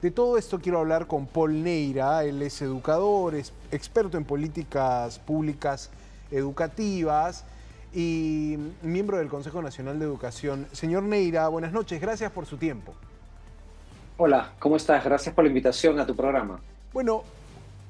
De todo esto quiero hablar con Paul Neira. Él es educador, es experto en políticas públicas educativas y miembro del Consejo Nacional de Educación. Señor Neira, buenas noches, gracias por su tiempo. Hola, ¿cómo estás? Gracias por la invitación a tu programa. Bueno,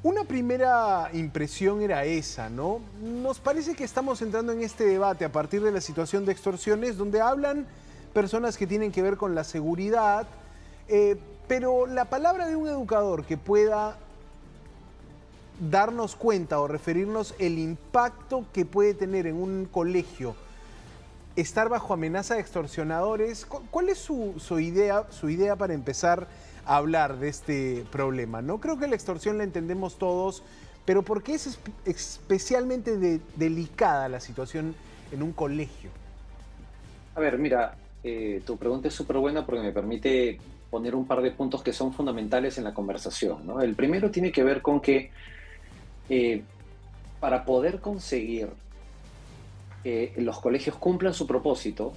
una primera impresión era esa, ¿no? Nos parece que estamos entrando en este debate a partir de la situación de extorsiones donde hablan personas que tienen que ver con la seguridad, pero la palabra de un educador que pueda darnos cuenta o referirnos el impacto que puede tener en un colegio estar bajo amenaza de extorsionadores, ¿cuál es su idea para empezar a hablar de este problema? No creo que la extorsión la entendemos todos, pero ¿por qué es especialmente delicada la situación en un colegio? A ver, mira, tu pregunta es súper buena porque me permite poner un par de puntos que son fundamentales en la conversación, ¿no? El primero tiene que ver con que eh, para poder conseguir que los colegios cumplan su propósito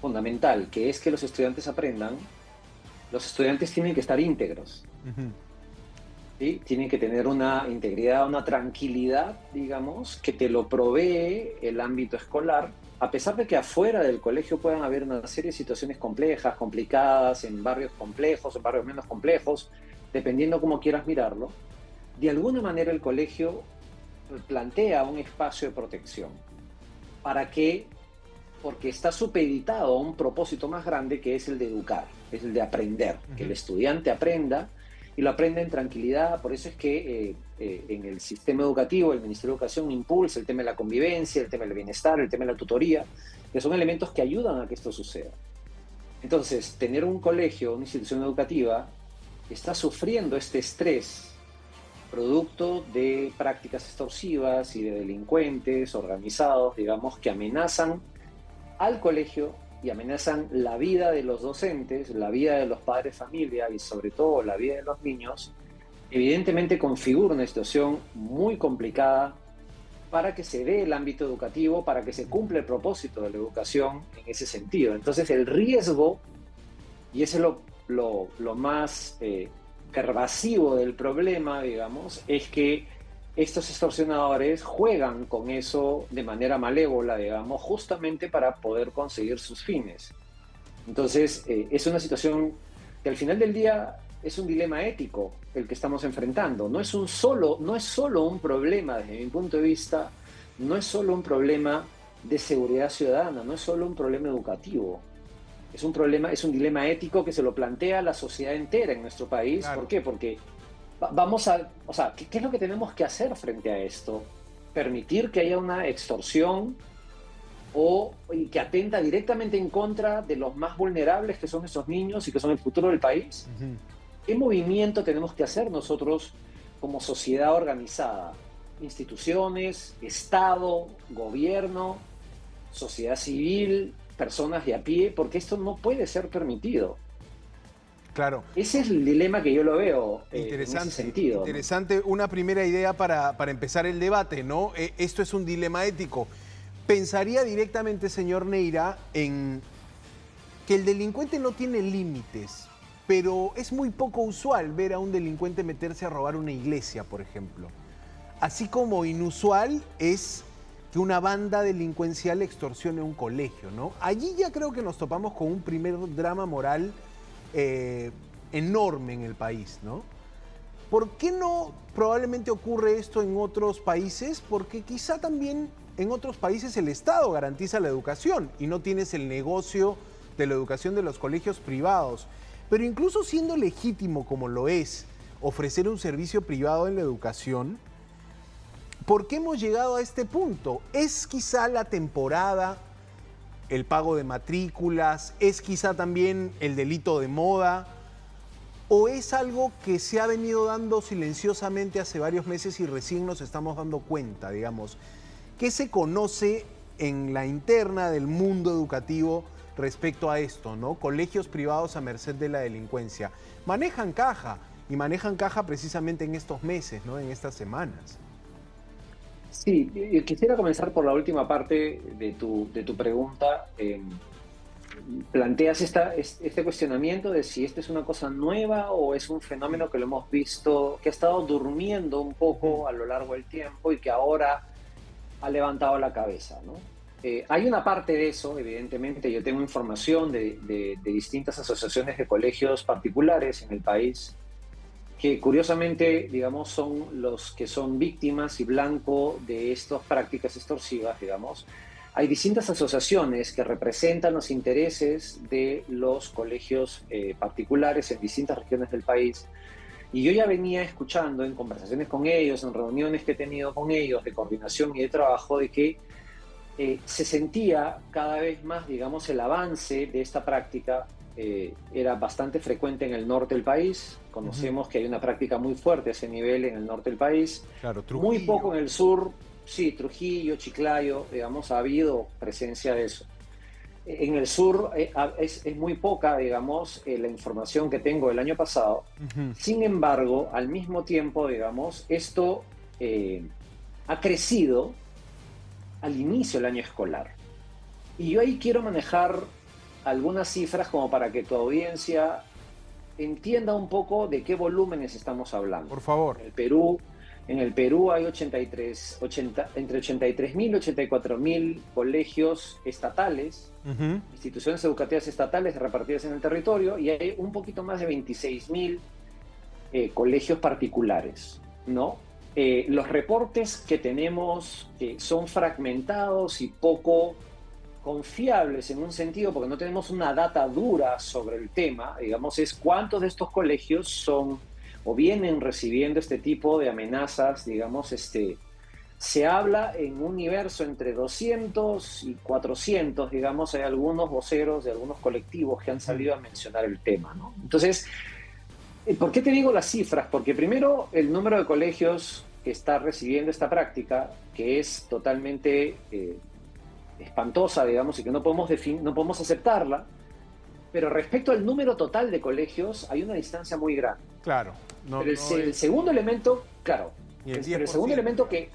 fundamental, que es que los estudiantes aprendan, los estudiantes tienen que estar íntegros. Ujú. ¿Sí? Tienen que tener una integridad, una tranquilidad, digamos, que te lo provee el ámbito escolar, a pesar de que afuera del colegio puedan haber una serie de situaciones complejas, complicadas, en barrios complejos, en barrios menos complejos, dependiendo cómo quieras mirarlo. De alguna manera el colegio plantea un espacio de protección. ¿Para qué? Porque está supeditado a un propósito más grande que es el de educar, es el de aprender, que el Ujú. estudiante aprenda y lo aprenda en tranquilidad. Por eso es que en el sistema educativo, el Ministerio de Educación impulsa el tema de la convivencia, el tema del bienestar, el tema de la tutoría, que son elementos que ayudan a que esto suceda. Entonces, tener un colegio, una institución educativa, está sufriendo este estrés producto de prácticas extorsivas y de delincuentes organizados, digamos, que amenazan al colegio y amenazan la vida de los docentes, la vida de los padres de familia y sobre todo la vida de los niños, evidentemente configura una situación muy complicada para que se dé el ámbito educativo, para que se cumpla el propósito de la educación en ese sentido. Entonces el riesgo, y ese es lo más pervasivo del problema, digamos, es que estos extorsionadores juegan con eso de manera malévola, digamos, justamente para poder conseguir sus fines. Entonces, es una situación que al final del día es un dilema ético el que estamos enfrentando. No es solo un problema, desde mi punto de vista, no es solo un problema de seguridad ciudadana, no es solo un problema educativo. Es un problema, es un dilema ético que se lo plantea la sociedad entera en nuestro país. ¿Por Claro. qué? Porque vamos a, o sea, ¿qué es lo que tenemos que hacer frente a esto? Permitir que haya una extorsión y que atenta directamente en contra de los más vulnerables que son esos niños y que son el futuro del país. Ujú. ¿Qué movimiento tenemos que hacer nosotros como sociedad organizada? Instituciones, Estado, gobierno, sociedad civil, personas de a pie, porque esto no puede ser permitido. Claro. Ese es el dilema que yo lo veo en ese Interesante, sentido, ¿no? interesante. Una primera idea para empezar el debate, ¿no? Esto es un dilema ético. Pensaría directamente, señor Neira, en que el delincuente no tiene límites, pero es muy poco usual ver a un delincuente meterse a robar una iglesia, por ejemplo. Así como inusual es que una banda delincuencial extorsione un colegio, ¿no? Allí ya creo que nos topamos con un primer drama moral eh, enorme en el país, ¿no? ¿Por qué no probablemente ocurre esto en otros países? Porque quizá también en otros países el Estado garantiza la educación y no tienes el negocio de la educación de los colegios privados. Pero incluso siendo legítimo como lo es ofrecer un servicio privado en la educación, ¿por qué hemos llegado a este punto? ¿Es quizá la temporada, el pago de matrículas, es quizá también el delito de moda? ¿O es algo que se ha venido dando silenciosamente hace varios meses y recién nos estamos dando cuenta, digamos? ¿Qué se conoce en la interna del mundo educativo respecto a esto, ¿no? Colegios privados a merced de la delincuencia. Manejan caja y manejan caja precisamente en estos meses, ¿no? En estas semanas. Sí, quisiera comenzar por la última parte de tu pregunta. planteas este cuestionamiento de si esto es una cosa nueva o es un fenómeno que lo hemos visto, que ha estado durmiendo un poco a lo largo del tiempo y que ahora ha levantado la cabeza, ¿no? Hay una parte de eso, evidentemente. Yo tengo información de distintas asociaciones de colegios particulares en el país que curiosamente, digamos, son los que son víctimas y blanco de estas prácticas extorsivas, digamos. Hay distintas asociaciones que representan los intereses de los colegios particulares en distintas regiones del país. Y yo ya venía escuchando en conversaciones con ellos, en reuniones que he tenido con ellos de coordinación y de trabajo, de que se sentía cada vez más, digamos, el avance de esta práctica. Era bastante frecuente en el norte del país. Conocemos que hay una práctica muy fuerte a ese nivel en el norte del país. Claro, Trujillo. Muy poco en el sur. Sí, Trujillo, Chiclayo, digamos, ha habido presencia de eso. En el sur es muy poca, digamos, la información que tengo del año pasado. Sin embargo, al mismo tiempo, digamos, esto ha crecido al inicio del año escolar. Y yo ahí quiero manejar algunas cifras como para que tu audiencia entienda un poco de qué volúmenes estamos hablando. Por favor. En el Perú hay entre 83.000 y 84.000 colegios estatales, instituciones educativas estatales repartidas en el territorio, y hay un poquito más de 26.000 colegios particulares, ¿no? Los reportes que tenemos son fragmentados y poco confiables en un sentido, porque no tenemos una data dura sobre el tema, digamos, es cuántos de estos colegios son o vienen recibiendo este tipo de amenazas, digamos, se habla en un universo entre 200 y 400, digamos. Hay algunos voceros de algunos colectivos que han salido a mencionar el tema, ¿no? Entonces, ¿por qué te digo las cifras? Porque primero, el número de colegios que está recibiendo esta práctica, que es totalmente espantosa, digamos, y que no podemos aceptarla, pero respecto al número total de colegios hay una distancia muy grande. Claro. Pero el segundo elemento, claro, el segundo elemento que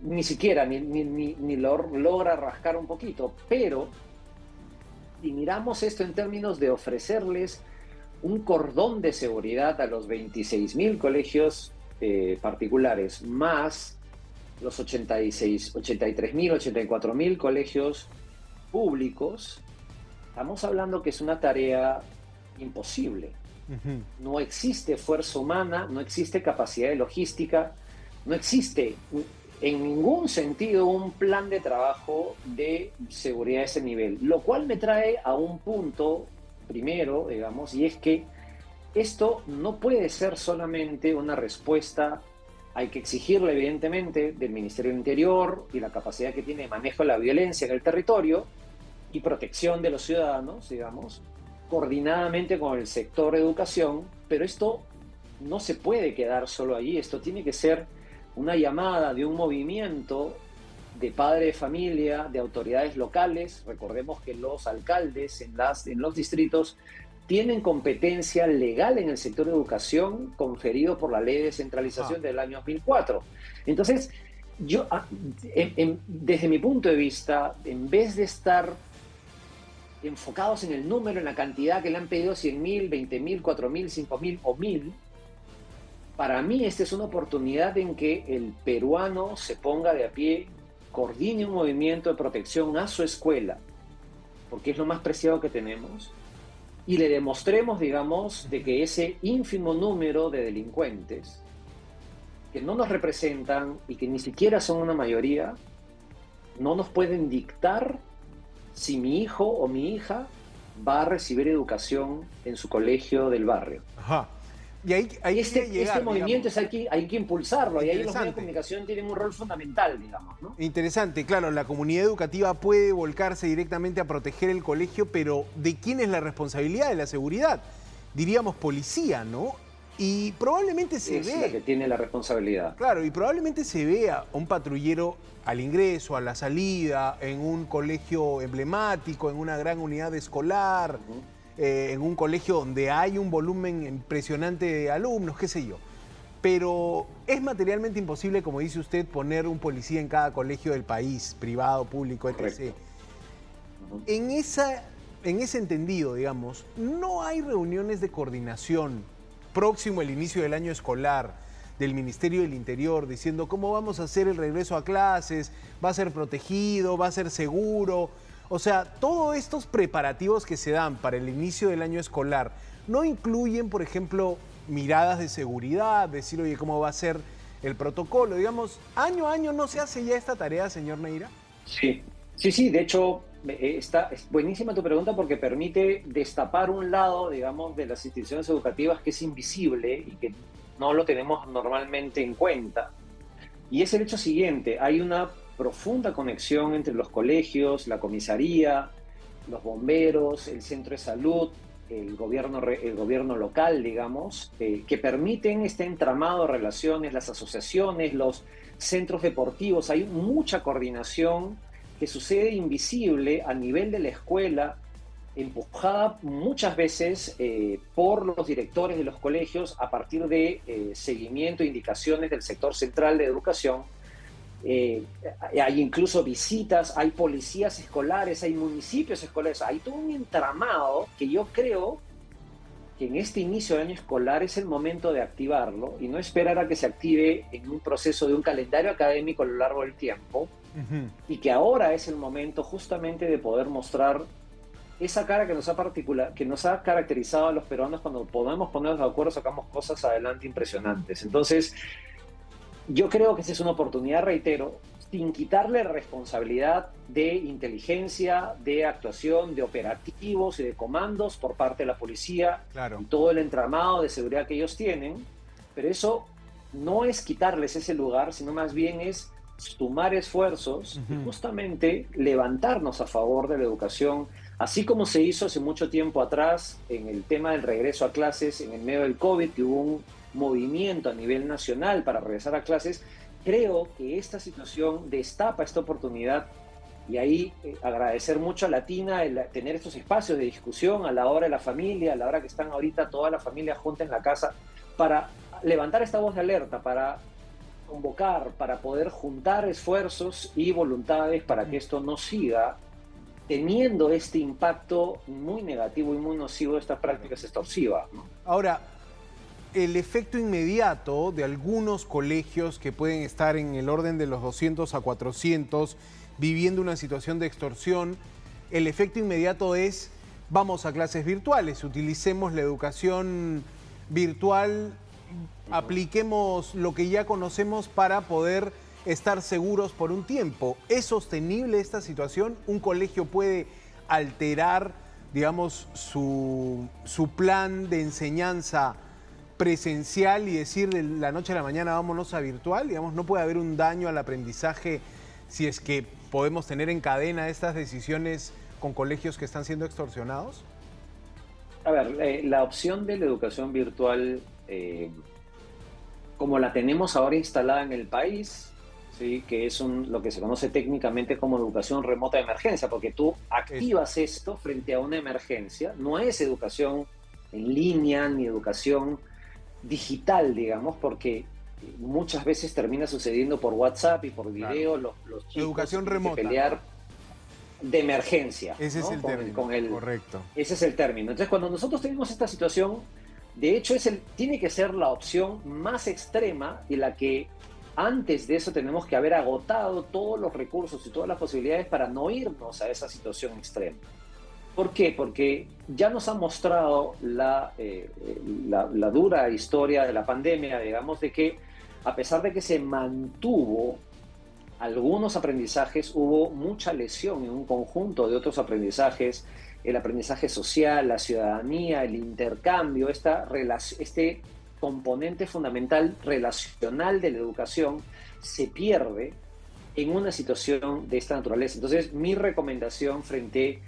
ni siquiera ni logra rascar un poquito, pero si miramos esto en términos de ofrecerles un cordón de seguridad a los 26.000 colegios particulares, más los 83.000, 84.000 colegios públicos, estamos hablando que es una tarea imposible. No existe fuerza humana, no existe capacidad de logística, no existe en ningún sentido un plan de trabajo de seguridad a ese nivel. Lo cual me trae a un punto primero, digamos, y es que esto no puede ser solamente una respuesta. Hay que exigirle, evidentemente, del Ministerio del Interior y la capacidad que tiene de manejo de la violencia en el territorio y protección de los ciudadanos, digamos, coordinadamente con el sector educación, pero esto no se puede quedar solo allí. Esto tiene que ser una llamada de un movimiento de padre de familia, de autoridades locales. Recordemos que los alcaldes en los distritos tienen competencia legal en el sector de educación conferido por la Ley de Descentralización del año 2004. Entonces, yo, desde mi punto de vista, en vez de estar enfocados en el número, en la cantidad que le han pedido, 100.000, 20.000, 4.000, 5.000 o 1.000, para mí esta es una oportunidad en que el peruano se ponga de a pie, coordine un movimiento de protección a su escuela, porque es lo más preciado que tenemos, y le demostremos, digamos, de que ese ínfimo número de delincuentes que no nos representan y que ni siquiera son una mayoría, no nos pueden dictar si mi hijo o mi hija va a recibir educación en su colegio del barrio. Ajá. Y ahí este movimiento hay que impulsarlo, y ahí los medios de comunicación tienen un rol fundamental, digamos, ¿no? Interesante, claro, la comunidad educativa puede volcarse directamente a proteger el colegio, pero ¿de quién es la responsabilidad de la seguridad? Diríamos policía, ¿no? Y probablemente es la que tiene la responsabilidad. Claro, y probablemente se vea un patrullero al ingreso, a la salida, en un colegio emblemático, en una gran unidad escolar, en un colegio donde hay un volumen impresionante de alumnos, qué sé yo. Pero es materialmente imposible, como dice usted, poner un policía en cada colegio del país, privado, público, etc. En en ese entendido, digamos, no hay reuniones de coordinación próximo al inicio del año escolar del Ministerio del Interior diciendo cómo vamos a hacer el regreso a clases, va a ser protegido, va a ser seguro. O sea, todos estos preparativos que se dan para el inicio del año escolar no incluyen, por ejemplo, miradas de seguridad, decir, oye, ¿cómo va a ser el protocolo? Digamos, año a año no se hace ya esta tarea, señor Neira. Sí, sí, de hecho, es buenísima tu pregunta porque permite destapar un lado, digamos, de las instituciones educativas que es invisible y que no lo tenemos normalmente en cuenta. Y es el hecho siguiente, hay una profunda conexión entre los colegios, la comisaría, los bomberos, el centro de salud, el gobierno local, digamos, que permiten este entramado de relaciones, las asociaciones, los centros deportivos. Hay mucha coordinación que sucede invisible a nivel de la escuela, empujada muchas veces por los directores de los colegios a partir de seguimiento e indicaciones del sector central de educación. Hay incluso visitas, hay policías escolares, hay municipios escolares, hay todo un entramado que yo creo que en este inicio del año escolar es el momento de activarlo y no esperar a que se active en un proceso de un calendario académico a lo largo del tiempo, y que ahora es el momento justamente de poder mostrar esa cara que nos ha caracterizado a los peruanos. Cuando podemos ponernos de acuerdo, sacamos cosas adelante impresionantes. Entonces, yo creo que esa es una oportunidad, reitero, sin quitarle responsabilidad de inteligencia, de actuación, de operativos y de comandos por parte de la policía, claro, y todo el entramado de seguridad que ellos tienen, pero eso no es quitarles ese lugar, sino más bien es sumar esfuerzos y justamente levantarnos a favor de la educación, así como se hizo hace mucho tiempo atrás en el tema del regreso a clases en el medio del COVID, que hubo un movimiento a nivel nacional para regresar a clases. Creo que esta situación destapa esta oportunidad y ahí agradecer mucho a Latina el tener estos espacios de discusión a la hora de la familia, a la hora que están ahorita toda la familia junta en la casa, para levantar esta voz de alerta, para convocar, para poder juntar esfuerzos y voluntades para que esto no siga teniendo este impacto muy negativo y muy nocivo de estas prácticas extorsivas, ¿no? Ahora, el efecto inmediato de algunos colegios que pueden estar en el orden de los 200 a 400 viviendo una situación de extorsión, el efecto inmediato es vamos a clases virtuales, utilicemos la educación virtual, apliquemos lo que ya conocemos para poder estar seguros por un tiempo. ¿Es sostenible esta situación? ¿Un colegio puede alterar, digamos, su plan de enseñanza presencial y decir de la noche a la mañana vámonos a virtual? Digamos, ¿no puede haber un daño al aprendizaje si es que podemos tener en cadena estas decisiones con colegios que están siendo extorsionados? A ver, la opción de la educación virtual, como la tenemos ahora instalada en el país, ¿sí?, que es lo que se conoce técnicamente como educación remota de emergencia, porque tú activas esto frente a una emergencia. No es educación en línea ni educación digital, digamos, porque muchas veces termina sucediendo por WhatsApp y por video. Claro. Los chicos educación remota, pelear de emergencia. Ese, ¿no?, es el término. Correcto. Ese es el término. Entonces, cuando nosotros tenemos esta situación, de hecho, tiene que ser la opción más extrema y la que antes de eso tenemos que haber agotado todos los recursos y todas las posibilidades para no irnos a esa situación extrema. ¿Por qué? Porque ya nos ha mostrado la dura historia de la pandemia, digamos, de que a pesar de que se mantuvo algunos aprendizajes, hubo mucha lesión en un conjunto de otros aprendizajes, el aprendizaje social, la ciudadanía, el intercambio, este componente fundamental relacional de la educación se pierde en una situación de esta naturaleza. Entonces, mi recomendación frente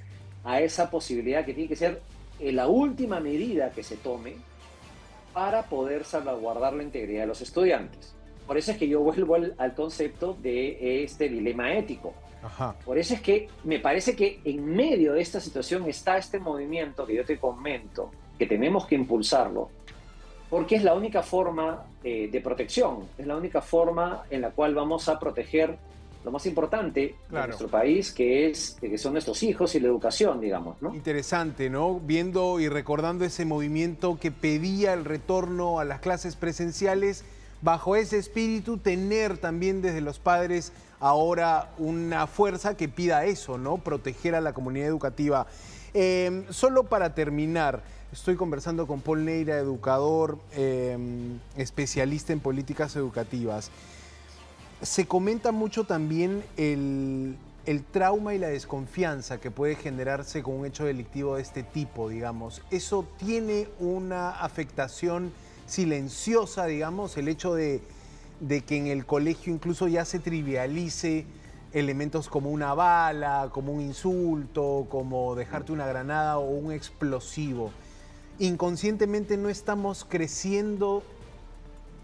a esa posibilidad, que tiene que ser la última medida que se tome para poder salvaguardar la integridad de los estudiantes. Por eso es que yo vuelvo al concepto de este dilema ético. Ajá. Por eso es que me parece que en medio de esta situación está este movimiento que yo te comento, que tenemos que impulsarlo, porque es la única forma de protección, es la única forma en la cual vamos a proteger lo más importante de Claro. nuestro país, que son nuestros hijos y la educación, digamos, ¿no? Interesante, ¿no? Viendo y recordando ese movimiento que pedía el retorno a las clases presenciales, bajo ese espíritu, tener también desde los padres ahora una fuerza que pida eso, ¿no? Proteger a la comunidad educativa. Solo para terminar, estoy conversando con Paul Neira, educador, especialista en políticas educativas. Se comenta mucho también el trauma y la desconfianza que puede generarse con un hecho delictivo de este tipo, digamos. ¿Eso tiene una afectación silenciosa, digamos, el hecho de que en el colegio incluso ya se trivialice elementos como una bala, como un insulto, como dejarte una granada o un explosivo? Inconscientemente no estamos creciendo,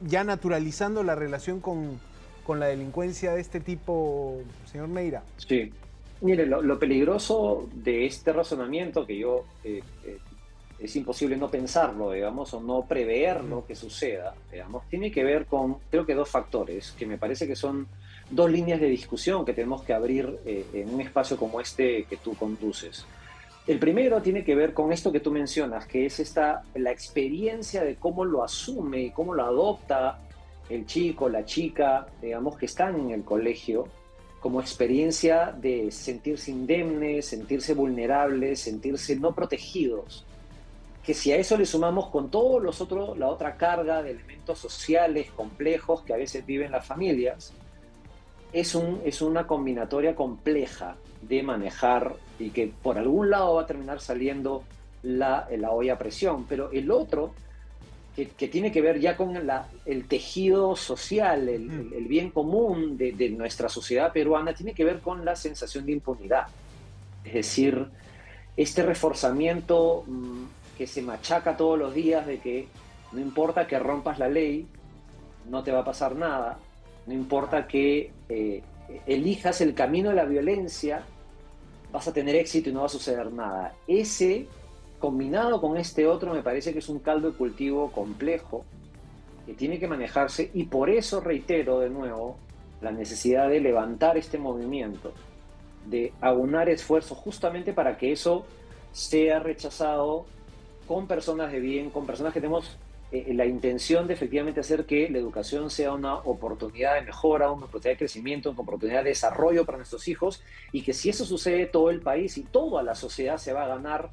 ya naturalizando la relación con la delincuencia de este tipo, señor Neira. Sí. Mire, lo peligroso de este razonamiento, que es imposible no pensarlo, digamos, o no preverlo que suceda, digamos, tiene que ver con, creo que dos factores, que me parece que son dos líneas de discusión que tenemos que abrir en un espacio como este que tú conduces. El primero tiene que ver con esto que tú mencionas, que es la experiencia de cómo lo asume y cómo lo adopta el chico, la chica, digamos, que están en el colegio, como experiencia de sentirse indemnes, sentirse vulnerables, sentirse no protegidos. Que si a eso le sumamos con todos los otros, la otra carga de elementos sociales complejos que a veces viven las familias, es una combinatoria compleja de manejar y que por algún lado va a terminar saliendo la olla a presión. Pero el otro, que tiene que ver ya con el tejido social, el bien común de nuestra sociedad peruana, tiene que ver con la sensación de impunidad. Es decir, este reforzamiento que se machaca todos los días de que no importa que rompas la ley, no te va a pasar nada, no importa que elijas el camino de la violencia, vas a tener éxito y no va a suceder nada. Ese, combinado con este otro, me parece que es un caldo de cultivo complejo que tiene que manejarse, y por eso reitero de nuevo la necesidad de levantar este movimiento, de aunar esfuerzos justamente para que eso sea rechazado con personas de bien, con personas que tenemos la intención de efectivamente hacer que la educación sea una oportunidad de mejora, una oportunidad de crecimiento, una oportunidad de desarrollo para nuestros hijos, y que si eso sucede, todo el país y toda la sociedad se va a ganar,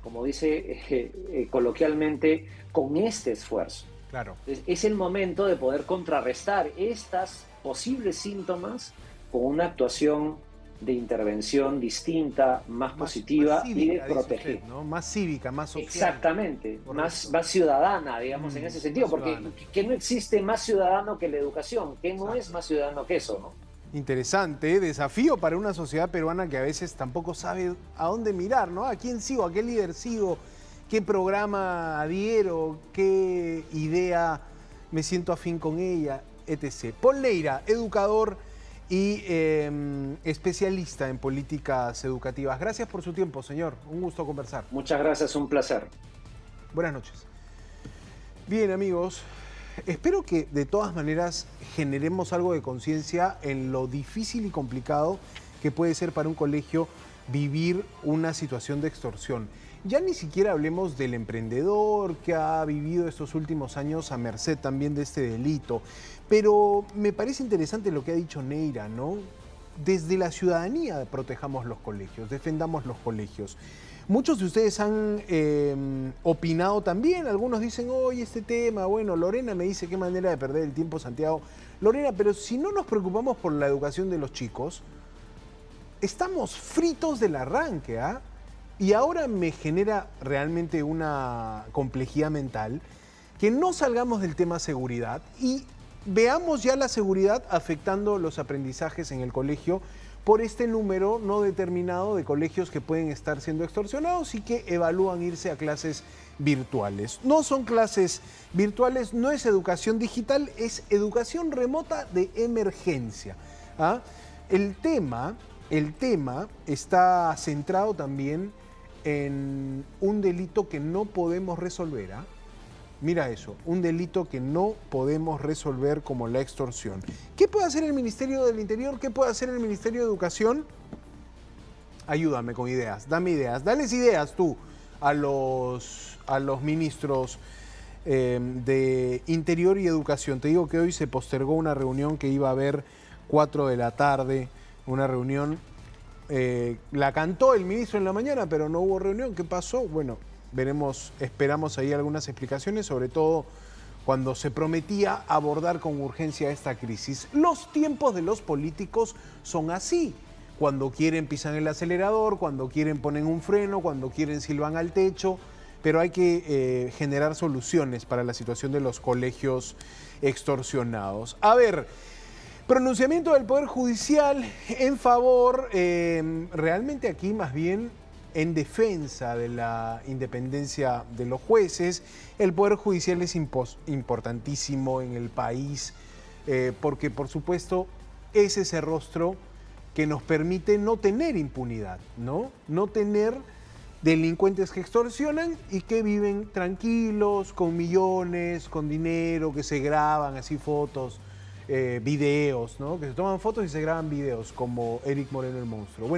como dice coloquialmente, con este esfuerzo. Claro. Es el momento de poder contrarrestar estas posibles síntomas con una actuación de intervención distinta, más positiva cívica, y de proteger. Usted, ¿no? Más cívica, más social. Exactamente, más ciudadana, digamos, en ese sentido, porque que no existe más ciudadano que la educación, que no es más ciudadano que eso, ¿no? Interesante, desafío para una sociedad peruana que a veces tampoco sabe a dónde mirar, ¿no? ¿A quién sigo? ¿A qué líder sigo? ¿Qué programa adhiero? ¿Qué idea me siento afín con ella? Etc. Paul Neira, educador y especialista en políticas educativas. Gracias por su tiempo, señor. Un gusto conversar. Muchas gracias, un placer. Buenas noches. Bien, amigos, espero que de todas maneras generemos algo de conciencia en lo difícil y complicado que puede ser para un colegio vivir una situación de extorsión. Ya ni siquiera hablemos del emprendedor que ha vivido estos últimos años a merced también de este delito. Pero me parece interesante lo que ha dicho Neira, ¿no? Desde la ciudadanía protejamos los colegios, defendamos los colegios. Muchos de ustedes han opinado también, algunos dicen, oye, este tema, bueno, Lorena me dice qué manera de perder el tiempo, Santiago. Lorena, pero si no nos preocupamos por la educación de los chicos, estamos fritos del arranque, ¿ah? Y ahora me genera realmente una complejidad mental que no salgamos del tema seguridad y veamos ya la seguridad afectando los aprendizajes en el colegio por este número no determinado de colegios que pueden estar siendo extorsionados y que evalúan irse a clases virtuales. No son clases virtuales, no es educación digital, es educación remota de emergencia. ¿Ah? El tema está centrado también en un delito que no podemos resolver, ¿ah? Mira eso, un delito que no podemos resolver como la extorsión. ¿Qué puede hacer el Ministerio del Interior? ¿Qué puede hacer el Ministerio de Educación? Ayúdame con ideas, dame ideas, dales ideas tú a los ministros de Interior y Educación. Te digo que hoy se postergó una reunión que iba a haber 4 de la tarde, una reunión, la cantó el ministro en la mañana, pero no hubo reunión. ¿Qué pasó? Bueno, veremos, esperamos ahí algunas explicaciones, sobre todo cuando se prometía abordar con urgencia esta crisis. Los tiempos de los políticos son así. Cuando quieren pisan el acelerador, cuando quieren ponen un freno, cuando quieren silban al techo, pero hay que generar soluciones para la situación de los colegios extorsionados. A ver, pronunciamiento del Poder Judicial en favor, realmente aquí más bien en defensa de la independencia de los jueces. El Poder Judicial es importantísimo en el país porque, por supuesto, es ese rostro que nos permite no tener impunidad, ¿no? No tener delincuentes que extorsionan y que viven tranquilos, con millones, con dinero, que se graban así fotos, videos, ¿no? Que se toman fotos y se graban videos, como Eric Moreno el Monstruo. Bueno,